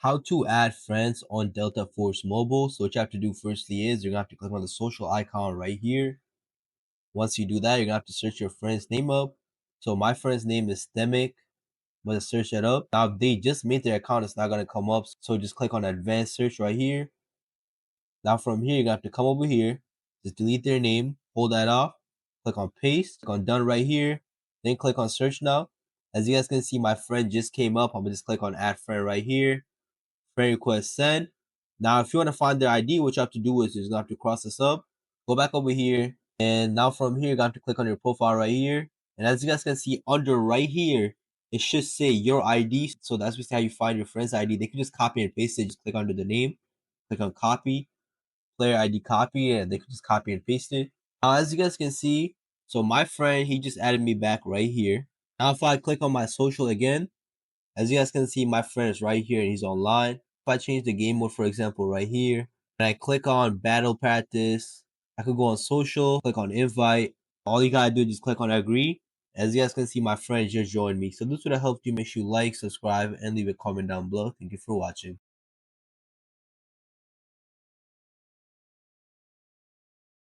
How to add friends on Delta Force Mobile. So what you have to do firstly is you're gonna have to click on the social icon right here. Once you do that, you're gonna have to search your friend's name up. So my friend's name is Stemic. I'm gonna search that up. Now if they just made their account, it's not gonna come up. So just click on advanced search right here. Now from here, you're gonna have to come over here, just delete their name, hold that off, click on paste, click on done right here, then click on search now. As you guys can see, my friend just came up. I'm gonna just click on add friend right here. Friend request send. Now, if you want to find their ID, what you have to do is you're gonna have to cross this up, go back over here, and now from here, you're gonna have to click on your profile right here. And as you guys can see under right here, it should say your ID. So that's basically how you find your friend's ID. They can just copy and paste it. Just click under the name, click on copy, player ID copy, and they can just copy and paste it. Now, as you guys can see, so my friend, he just added me back right here. Now, if I click on my social again, as you guys can see, my friend is right here and he's online. If I change the game mode, for example, right here, and I click on battle practice, I could go on social, click on invite. All you gotta do is just click on agree. As you guys can see, my friend just joined me. So this would have helped you. Make sure you like, subscribe, and leave a comment down below. Thank you for watching.